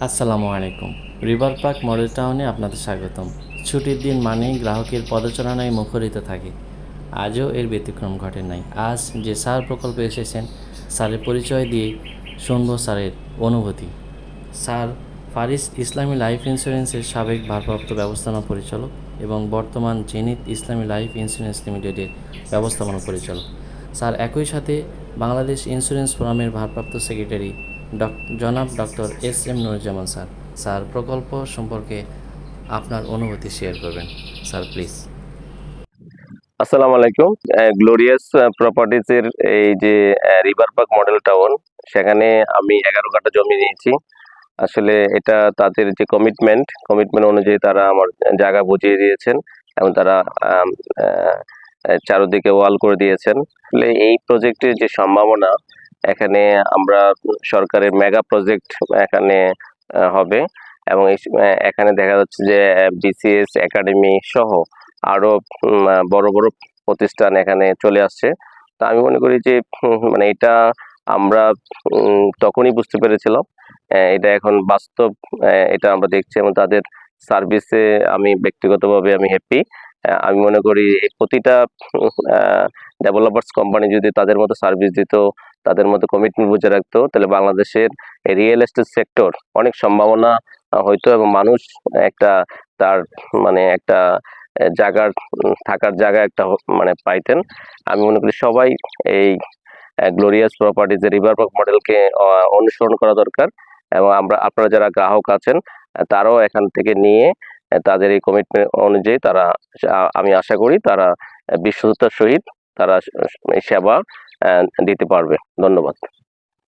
আসসালামু আলাইকুম। River park model টাউনে আপনাদের স্বাগতম। ছুটির দিন মানেই গ্রাহকের পদচারণায় মুখরিত থাকে। আজও এর ব্যতিক্রম ঘটে নাই। আজ যে স্যার প্রকল্পে এসেছেন, স্যারের পরিচয় দিয়ে শুনব স্যারের অনুভূতি। স্যার ফারিস ইসলামী লাইফ ইন্স্যুরেন্সের সাবেক ভারপ্রাপ্ত ব্যবস্থাপনা পরিচালক এবং বর্তমান জেনিত ইসলামী লাইফ ইন্স্যুরেন্স লিমিটেডের ব্যবস্থাপনা পরিচালক। স্যার একই সাথে বাংলাদেশ ইন্স্যুরেন্স ফোরামের ভারপ্রাপ্ত সেক্রেটারি জনাব doctor S M Nuruzzaman sir. Sir প্রকল্প সম্পর্কে আপনার অনুভূতি শেয়ার করবেন স্যার, প্লিজ। আসসালামু আলাইকুম। গ্লোরিয়াস প্রপার্টিজের এই যে রিভার পার্ক মডেল টাউন, সেখানে আমি 11 কাঠা জমি নিয়েছি। আসলে এটা তাদের যে কমিটমেন্ট অনুযায়ী তারা আমার জায়গা বুঝিয়ে দিয়েছেন এবং তারা আম, আহ, চারদিকে ওয়াল করে দিয়েছেন। আসলে এই প্রজেক্টের যে সম্ভাবনা, এখানে আমরা সরকারের মেগা প্রজেক্ট এখানে হবে এবং এখানে দেখা যাচ্ছে যে বিসিএস একাডেমি সহ আরো বড় বড় প্রতিষ্ঠান এখানে চলে আসছে। তো আমি মনে করি যে মানে এটা আমরা তখনই বুঝতে পেরেছিলাম, এটা এখন বাস্তব, এটা আমরা দেখছি এবং তাদের সার্ভিসে আমি ব্যক্তিগতভাবে আমি হ্যাপি। আমি মনে করি এই প্রতিটা ডেভেলপার্স কোম্পানি যদি তাদের মতো সার্ভিস দিত, তাদের মতো কমিটমেন্ট বুঝে রাখতো, তাহলে বাংলাদেশের রিয়েল এস্টেট সেক্টর অনেক সম্ভাবনা হইতো এবং মানুষ একটা তার মানে একটা জায়গার থাকার জায়গা একটা মানে পাইতেন। আমি মনে করি সবাই এই গ্লোরিয়াস প্রপার্টিজ রিভার পার্ক মডেলকে অনুসরণ করা দরকার এবং আপনারা যারা গ্রাহক আছেন, তারাও এখান থেকে নিয়ে তাদের এই কমিটমেন্ট অনুযায়ী তারা, আমি আশা করি তারা বিশ্বস্ততার সহিত তারা এই সেবা দিতে পারবে। ধন্যবাদ।